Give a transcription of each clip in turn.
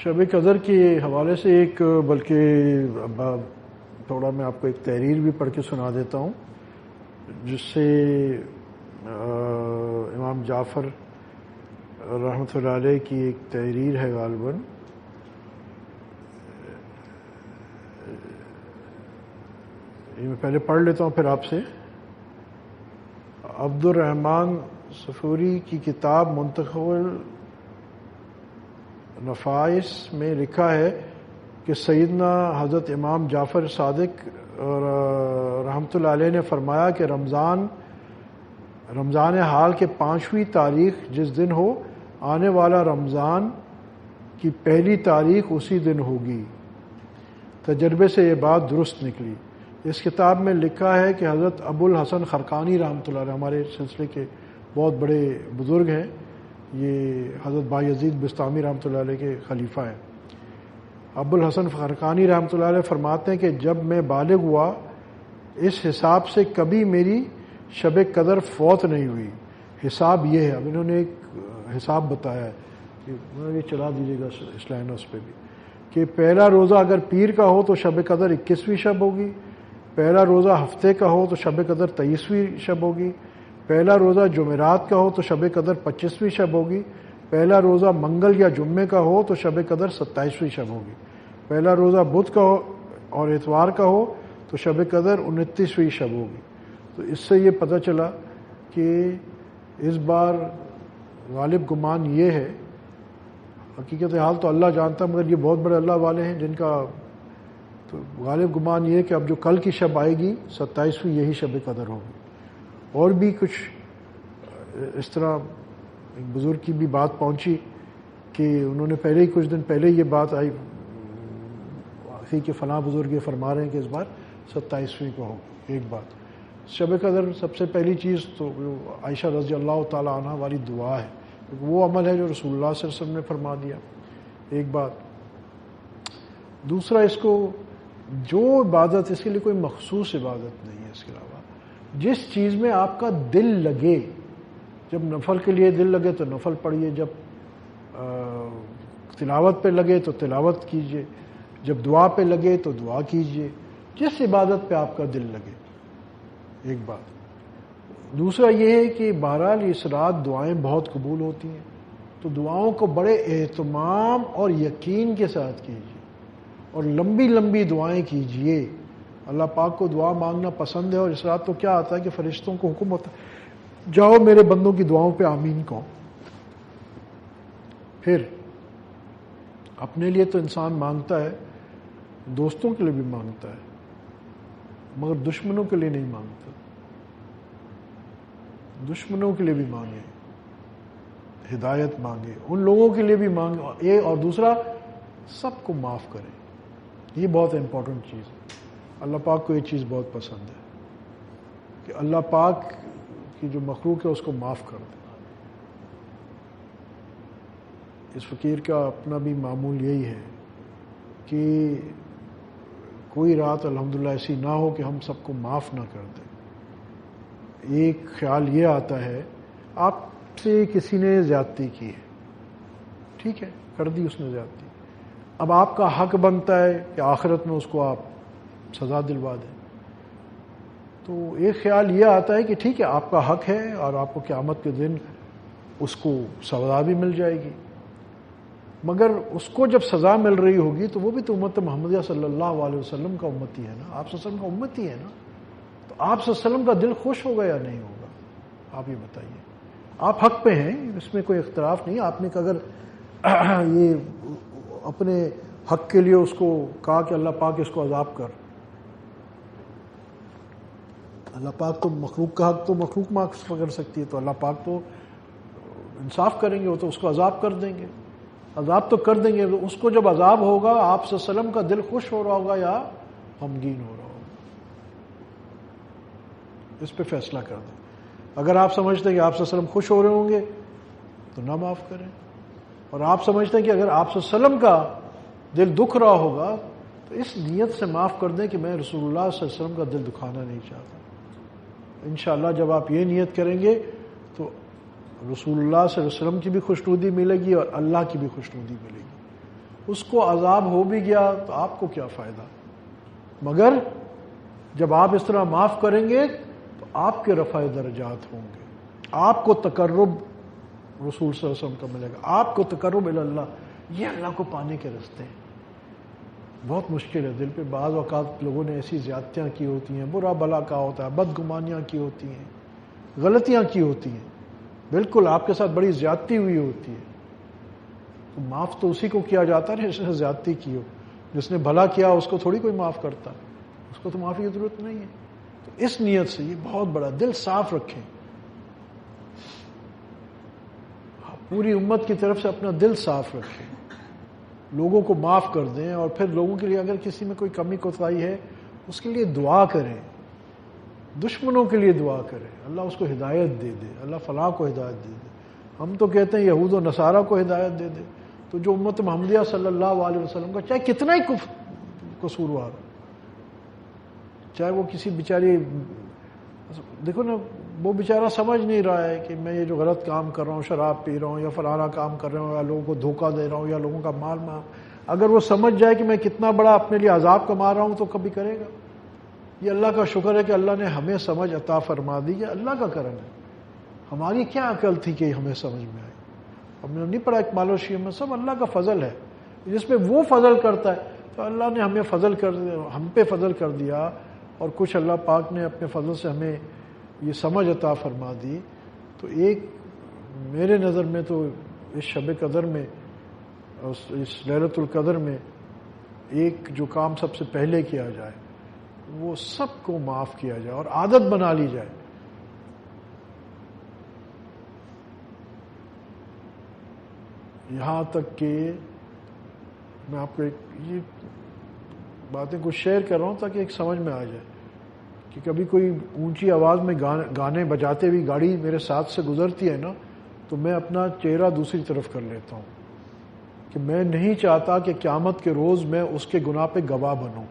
شب قدر کے حوالے سے ایک بلکہ تھوڑا میں آپ کو ایک تحریر بھی پڑھ کے سنا دیتا ہوں، جس سے امام جعفر رحمۃ اللہ علیہ کی ایک تحریر ہے غالباً، یہ میں پہلے پڑھ لیتا ہوں پھر آپ سے۔ عبد الرحمن صفوری کی کتاب منتخب النفائس میں لکھا ہے کہ سیدنا حضرت امام جعفر صادق رحمۃ اللہ علیہ نے فرمایا کہ رمضان حال کے 5ویں تاریخ جس دن ہو، آنے والا رمضان کی پہلی تاریخ اسی دن ہوگی۔ تجربے سے یہ بات درست نکلی۔ اس کتاب میں لکھا ہے کہ حضرت ابو الحسن خرقانی رحمۃ اللہ علیہ ہمارے سلسلے کے بہت بڑے بزرگ ہیں، یہ حضرت بایزید بستامی رحمۃ اللہ علیہ کے خلیفہ ہیں۔ ابو الحسن خرقانی رحمۃ اللہ علیہ فرماتے ہیں کہ جب میں بالغ ہوا اس حساب سے کبھی میری شب قدر فوت نہیں ہوئی۔ حساب یہ ہے، اب انہوں نے ایک حساب بتایا ہے کہ یہ چلا دیجیے گا اس لائن اس پہ بھی، کہ پہلا روزہ اگر پیر کا ہو تو شب قدر 21ویں شب ہوگی، پہلا روزہ ہفتے کا ہو تو شب قدر 23ویں شب ہوگی، پہلا روزہ جمعرات کا ہو تو شب قدر 25ویں شب ہوگی، پہلا روزہ منگل یا جمعے کا ہو تو شب قدر 27ویں شب ہوگی، پہلا روزہ بدھ کا ہو اور اتوار کا ہو تو شب قدر 29ویں شب ہوگی۔ تو اس سے یہ پتہ چلا کہ اس بار غالب گمان یہ ہے، حقیقت حال تو اللہ جانتا، مگر یہ بہت بڑے اللہ والے ہیں جن کا تو غالب گمان یہ ہے کہ اب جو کل کی شب آئے گی 27ویں، یہی شب قدر ہوگی۔ اور بھی کچھ اس طرح ایک بزرگ کی بھی بات پہنچی کہ انہوں نے پہلے ہی کچھ دن پہلے یہ بات آئی کہ فلاں بزرگ یہ فرما رہے ہیں کہ اس بار 27ویں کو ہوگی۔ ایک بات شب قدر سب سے پہلی چیز تو عائشہ رضی اللہ تعالی عنہ والی دعا ہے، وہ عمل ہے جو رسول اللہ صلی اللہ علیہ وسلم نے فرما دیا، ایک بات۔ دوسرا، اس کو جو عبادت، اس کے لیے کوئی مخصوص عبادت نہیں ہے، اس کے علاوہ جس چیز میں آپ کا دل لگے، جب نفل کے لیے دل لگے تو نفل پڑھیے، جب تلاوت پہ لگے تو تلاوت کیجیے، جب دعا پہ لگے تو دعا کیجیے، جس عبادت پہ آپ کا دل لگے، ایک بات۔ دوسرا یہ ہے کہ بہرحال اس رات دعائیں بہت قبول ہوتی ہیں، تو دعاؤں کو بڑے اہتمام اور یقین کے ساتھ کیجیے اور لمبی لمبی دعائیں کیجیے۔ اللہ پاک کو دعا مانگنا پسند ہے، اور اس رات تو کیا آتا ہے کہ فرشتوں کو حکم ہوتا ہے جاؤ میرے بندوں کی دعاؤں پہ آمین کہو۔ پھر اپنے لیے تو انسان مانگتا ہے، دوستوں کے لیے بھی مانگتا ہے، مگر دشمنوں کے لیے نہیں مانگتا۔ دشمنوں کے لیے بھی مانگے، ہدایت مانگے، ان لوگوں کے لیے بھی مانگے، اور دوسرا سب کو معاف کرے۔ یہ بہت امپورٹنٹ چیز ہے، اللہ پاک کو یہ چیز بہت پسند ہے کہ اللہ پاک کی جو مخلوق ہے اس کو معاف کر دے۔ اس فقیر کا اپنا بھی معمول یہی ہے کہ کوئی رات الحمدللہ ایسی نہ ہو کہ ہم سب کو معاف نہ کر دیں۔ ایک خیال یہ آتا ہے، آپ سے کسی نے زیادتی کی ہے، ٹھیک ہے، کر دی اس نے زیادتی، اب آپ کا حق بنتا ہے کہ آخرت میں اس کو آپ سزا دلوا دیں۔ تو ایک خیال یہ آتا ہے کہ ٹھیک ہے، آپ کا حق ہے اور آپ کو قیامت کے دن اس کو سزا بھی مل جائے گی، مگر اس کو جب سزا مل رہی ہوگی تو وہ بھی تو امت محمدیہ صلی اللہ علیہ وسلم کا امتی ہے نا، آپ صلی اللہ علیہ وسلم کا امتی ہے نا، تو آپ صلی اللہ علیہ وسلم کا دل خوش ہوگا یا نہیں ہوگا؟ آپ یہ بتائیے۔ آپ حق پہ ہیں، اس میں کوئی اختلاف نہیں۔ آپ نے اگر یہ اپنے حق کے لیے اس کو کہا کہ اللہ پاک اس کو عذاب کر، اللہ پاک تو مخلوق کا حق تو مخلوق معاف کر سکتی ہے، تو اللہ پاک تو انصاف کریں گے، وہ تو اس کو عذاب کر دیں گے، عذاب تو کر دیں گے۔ اس کو جب عذاب ہوگا آپ صلی اللہ علیہ وسلم کا دل خوش ہو رہا ہوگا یا غمگین ہو رہا ہوگا، اس پہ فیصلہ کر دیں۔ اگر آپ سمجھتے ہیں کہ آپ صلی اللہ علیہ وسلم خوش ہو رہے ہوں گے تو نہ معاف کریں، اور آپ سمجھتے ہیں کہ اگر آپ صلی اللہ علیہ وسلم کا دل دکھ رہا ہوگا تو اس نیت سے معاف کر دیں کہ میں رسول اللہ صلی اللہ علیہ وسلم کا دل دکھانا نہیں چاہتا۔ انشاءاللہ جب آپ یہ نیت کریں گے تو رسول اللہ صلی اللہ علیہ وسلم کی بھی خوشنودی ملے گی اور اللہ کی بھی خوشنودی ملے گی۔ اس کو عذاب ہو بھی گیا تو آپ کو کیا فائدہ. مگر جب آپ اس طرح معاف کریں گے تو آپ کے رفع درجات ہوں گے, آپ کو تقرب رسول صلی اللہ علیہ وسلم کا ملے گا, آپ کو تقرب اللہ. یہ اللہ کو پانے کے راستے ہیں. بہت مشکل ہے. دل پہ بعض اوقات لوگوں نے ایسی زیادتیاں کی ہوتی ہیں, برا بلا کہا ہوتا ہے, بدگمانیاں کی ہوتی ہیں, غلطیاں کی ہوتی ہیں, بالکل آپ کے ساتھ بڑی زیادتی ہوئی ہوتی ہے. تو معاف تو اسی کو کیا جاتا ہے جس نے زیادتی کی ہو. جس نے بھلا کیا اس کو تھوڑی کوئی معاف کرتا, اس کو تو معافی کی ضرورت نہیں ہے. تو اس نیت سے یہ بہت بڑا, دل صاف رکھیں, پوری امت کی طرف سے اپنا دل صاف رکھیں, لوگوں کو معاف کر دیں, اور پھر لوگوں کے لیے اگر کسی میں کوئی کمی کوتاہی ہے اس کے لیے دعا کریں, دشمنوں کے لیے دعا کریں, اللہ اس کو ہدایت دے دے, اللہ فلاں کو ہدایت دے دے. ہم تو کہتے ہیں یہود و نصارہ کو ہدایت دے دے, تو جو امت محمدیہ صلی اللہ علیہ وسلم کا چاہے کتنا ہی قصوروار, چاہے وہ کسی بیچاری, دیکھو نا وہ بیچارہ سمجھ نہیں رہا ہے کہ میں یہ جو غلط کام کر رہا ہوں, شراب پی رہا ہوں یا فلانا کام کر رہا ہوں یا لوگوں کو دھوکہ دے رہا ہوں یا لوگوں کا مال اگر وہ سمجھ جائے کہ میں کتنا بڑا اپنے لیے عذاب کما رہا ہوں تو کبھی کرے گا. یہ اللہ کا شکر ہے کہ اللہ نے ہمیں سمجھ عطا فرما دی, یہ اللہ کا کرم ہے. ہماری کیا عقل تھی کہ ہمیں سمجھ میں آئی, ہم نے نہیں پڑھا اکمال و شیعہ میں, سب اللہ کا فضل ہے. جس پہ وہ فضل کرتا ہے تو اللہ نے ہمیں فضل کر, ہم پہ فضل کر دیا, اور کچھ اللہ پاک نے اپنے فضل سے ہمیں یہ سمجھ عطا فرما دی. تو ایک میرے نظر میں تو اس شب قدر میں, اس لیلۃ القدر میں ایک جو کام سب سے پہلے کیا جائے وہ سب کو معاف کیا جائے اور عادت بنا لی جائے. یہاں تک کہ میں آپ کو یہ باتیں کچھ شیئر کر رہا ہوں تاکہ ایک سمجھ میں آ جائے کہ کبھی کوئی اونچی آواز میں گانے بجاتے ہوئی گاڑی میرے ساتھ سے گزرتی ہے نا, تو میں اپنا چہرہ دوسری طرف کر لیتا ہوں کہ میں نہیں چاہتا کہ قیامت کے روز میں اس کے گناہ پہ گواہ بنوں.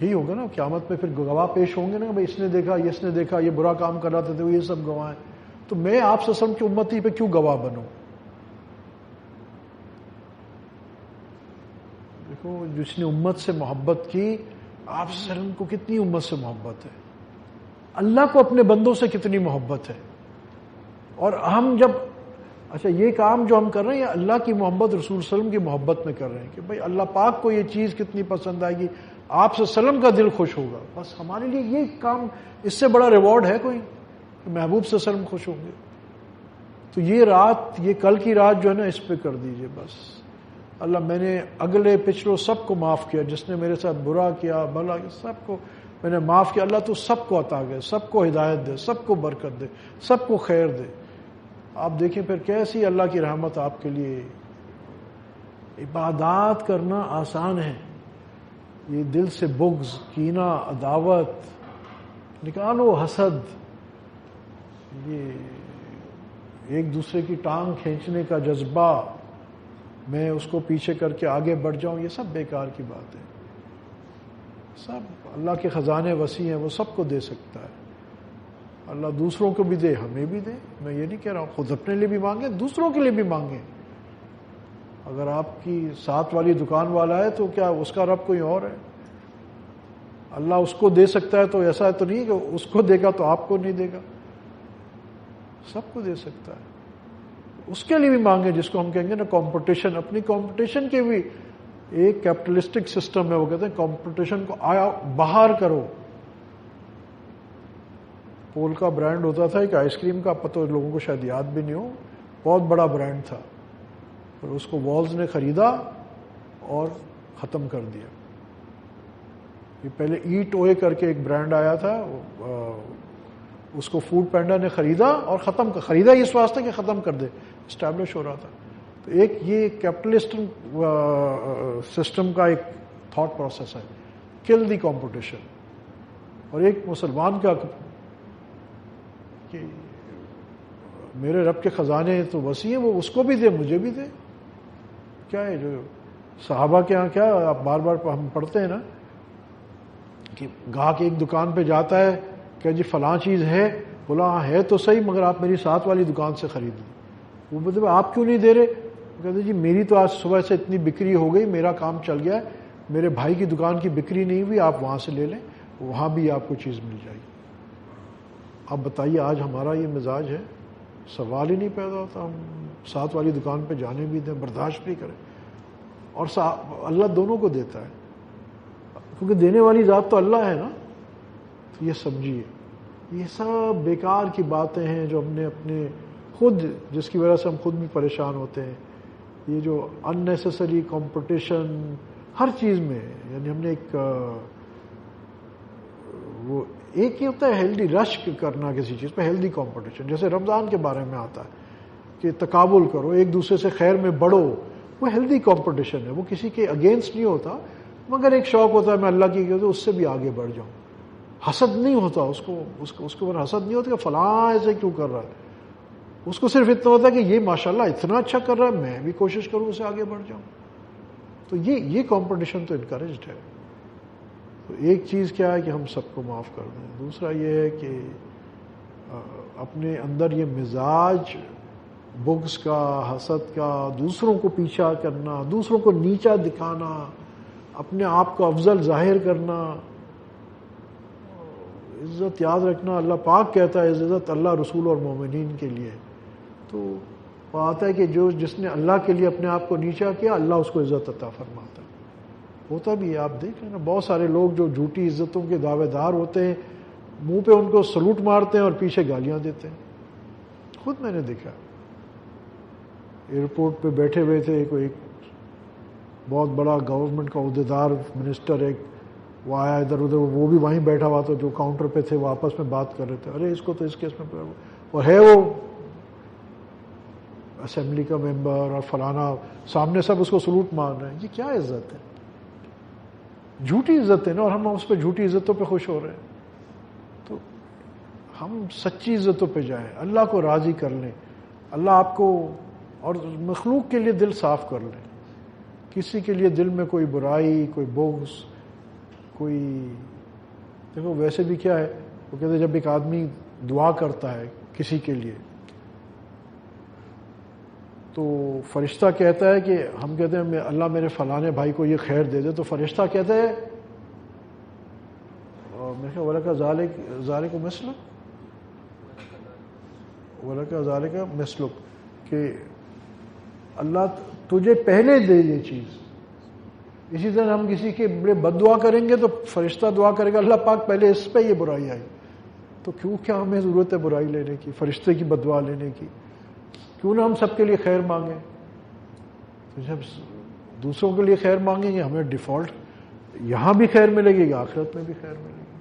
یہی ہوگا نا قیامت میں, پھر گواہ پیش ہوں گے نا, بھائی اس نے دیکھا, اس نے دیکھا, یہ برا کام کر رہا تھا تو یہ سب گواہ ہیں. تو میں آپ سے سب کی امتی پہ کیوں گواہ بنوں؟ دیکھو جس نے امت سے محبت کی, آپ صلی اللہ علیہ وسلم کو کتنی امت سے محبت ہے, اللہ کو اپنے بندوں سے کتنی محبت ہے. اور ہم جب اچھا یہ کام جو ہم کر رہے ہیں اللہ کی محبت, رسول صلی اللہ علیہ وسلم کی محبت میں کر رہے ہیں کہ بھائی اللہ پاک کو یہ چیز کتنی پسند آئے گی, آپ صلی اللہ علیہ وسلم کا دل خوش ہوگا. بس ہمارے لیے یہ کام, اس سے بڑا ریوارڈ ہے کوئی؟ محبوب صلی اللہ علیہ وسلم خوش ہوں گے. تو یہ رات, یہ کل کی رات جو ہے نا, اس پہ کر دیجئے بس. اللہ میں نے اگلے پچھلوں سب کو معاف کیا, جس نے میرے ساتھ برا کیا بھلا کیا سب کو میں نے معاف کیا. اللہ تو سب کو عطا دے, سب کو ہدایت دے, سب کو برکت دے, سب کو خیر دے. آپ دیکھیں پھر کیسی اللہ کی رحمت آپ کے لیے. عبادات کرنا آسان ہے, یہ دل سے بغض, کینہ, عداوت نکالو, حسد, یہ ایک دوسرے کی ٹانگ کھینچنے کا جذبہ, میں اس کو پیچھے کر کے آگے بڑھ جاؤں, یہ سب بیکار کی بات ہے. سب اللہ کے خزانے وسیع ہیں, وہ سب کو دے سکتا ہے. اللہ دوسروں کو بھی دے, ہمیں بھی دے. میں یہ نہیں کہہ رہا ہوں خود اپنے لیے بھی مانگیں, دوسروں کے لیے بھی مانگیں. اگر آپ کی ساتھ والی دکان والا ہے تو کیا اس کا رب کوئی اور ہے؟ اللہ اس کو دے سکتا ہے, تو ایسا تو نہیں کہ اس کو دے گا تو آپ کو نہیں دے گا, سب کو دے سکتا ہے. اس کے لیے بھی مانگیں, جس کو ہم کہیں گے نا کمپٹیشن. اپنی کمپٹیشن کے بھی ایک کیپٹلسٹک سسٹم ہے, وہ کہتے ہیں کمپٹیشن کو باہر کرو. پول کا برانڈ ہوتا تھا ایک آئس کریم کا, پتہ لوگوں کو شاید یاد بھی نہیں ہو, بہت بڑا برانڈ تھا, اور اس کو والز نے خریدا اور ختم کر دیا. یہ پہلے ایٹ اوے کر کے ایک برانڈ آیا تھا, اس کو فوڈ پینڈا نے خریدا اور خریدا اس واسطے کہ ختم کر دے, اسٹیبلش ہو رہا تھا. تو ایک یہ کیپٹلسٹ سسٹم کا ایک تھاٹ پروسیس ہے, کل دی کمپٹیشن. اور ایک مسلمان کا کہ میرے رب کے خزانے تو وسیع ہیں, وہ اس کو بھی دے مجھے بھی دے. کیا ہے جو صحابہ کے ہاں, کیا آپ بار بار ہم پڑھتے ہیں نا کہ گاہک ایک دکان پہ جاتا ہے کہ جی فلاں چیز ہے, بولا ہاں ہے تو صحیح, مگر آپ میری ساتھ والی دکان سے خرید لیں. وہ مطلب آپ کیوں نہیں دے رہے؟ کہتے جی میری تو آج صبح سے اتنی بکری ہو گئی، میرا کام چل گیا ہے، میرے بھائی کی دکان کی بکری نہیں ہوئی، آپ وہاں سے لے لیں، وہاں بھی آپ کو چیز مل جائے گی۔ اب بتائیے آج ہمارا یہ مزاج ہے، سوال ہی نہیں پیدا ہوتا، ہم ساتھ والی دکان پہ جانے بھی دیں، برداشت بھی کریں، اور اللہ دونوں کو دیتا ہے، کیونکہ دینے والی ذات تو اللہ ہے نا۔ تو یہ سمجھیے، یہ سب بیکار کی باتیں ہیں جو ہم نے اپنے خود، جس کی وجہ سے ہم خود بھی پریشان ہوتے ہیں۔ یہ جو ان نیسیسری کمپٹیشن ہر چیز میں، یعنی ہم نے وہ ایک ہی ہوتا ہے ہیلدی رش کرنا کسی چیز پہ، ہیلدی کمپٹیشن، جیسے رمضان کے بارے میں آتا ہے کہ تقابل کرو، ایک دوسرے سے خیر میں بڑھو، وہ ہیلدی کمپٹیشن ہے، وہ کسی کے اگینسٹ نہیں ہوتا، مگر ایک شوق ہوتا ہے میں اللہ کی تو اس سے بھی آگے بڑھ جاؤں۔ حسد نہیں ہوتا اس کو اوپر حسد نہیں ہوتا کہ فلاں ایسے کیوں کر رہا ہے، اس کو صرف اتنا ہوتا ہے کہ یہ ماشاءاللہ اتنا اچھا کر رہا ہے، میں بھی کوشش کروں اسے آگے بڑھ جاؤں۔ تو یہ کمپٹیشن تو انکریجڈ ہے۔ تو ایک چیز کیا ہے کہ ہم سب کو معاف کر دیں، دوسرا یہ ہے کہ اپنے اندر یہ مزاج بغض کا، حسد کا، دوسروں کو پیچھا کرنا، دوسروں کو نیچا دکھانا، اپنے آپ کو افضل ظاہر کرنا، عزت یاد رکھنا اللہ پاک کہتا ہے عزت اللہ رسول اور مومنین کے لیے۔ تو بات ہے کہ جس نے اللہ کے لیے اپنے آپ کو نیچا کیا، اللہ اس کو عزت عطا فرماتا ہے۔ ہوتا بھی ہے، آپ دیکھ لینا بہت سارے لوگ جو جھوٹی عزتوں کے دعوے دار ہوتے ہیں، منہ پہ ان کو سلوٹ مارتے ہیں اور پیچھے گالیاں دیتے ہیں، خود میں نے دیکھا۔ ایئرپورٹ پہ بیٹھے ہوئے تھے، کوئی بہت بڑا گورنمنٹ کا عہدیدار منسٹر ایک، وہ آیا ادھر ادھر، وہ بھی وہیں بیٹھا ہوا تھا، جو کاؤنٹر پہ تھے وہ آپس میں بات کر رہے تھے، ارے اس کو تو اس کیس میں، اور ہے وہ اسمبلی کا ممبر اور فلانا، سامنے سب اس کو سلوٹ مار رہے ہیں۔ یہ کیا عزت ہے؟ جھوٹی عزت ہے نا، اور ہم اس پہ جھوٹی عزتوں پہ خوش ہو رہے ہیں۔ تو ہم سچی عزتوں پہ جائیں، اللہ کو راضی کر لیں، اللہ آپ کو اور مخلوق کے لیے دل صاف کر لیں، کسی کے لیے دل میں کوئی برائی، کوئی بغض، کوئی، دیکھو ویسے بھی کیا ہے، وہ کہتے ہیں جب ایک آدمی دعا کرتا ہے کسی کے لیے تو فرشتہ کہتا ہے کہ ہم کہتے ہیں اللہ میرے فلانے بھائی کو یہ خیر دے دے، تو فرشتہ کہتا ہے میرے خیال وَلَكَ ذَلِكَ مِثْلُكَ، وَلَكَ ذَلِكَ مِثْلُكَ، کہ اللہ تجھے پہلے دے یہ چیز۔ اسی طرح ہم کسی کے بڑے بد دعا کریں گے تو فرشتہ دعا کرے گا اللہ پاک پہلے اس پہ یہ برائی آئی، تو کیوں کیا ہمیں ضرورت ہے برائی لینے کی، فرشتے کی بد دعا لینے کی؟ کیوں نہ ہم سب کے لیے خیر مانگیں؟ تو جب دوسروں کے لیے خیر مانگیں گے، ہمیں ڈیفالٹ یہاں بھی خیر ملے گی، آخرت میں بھی خیر ملے گی۔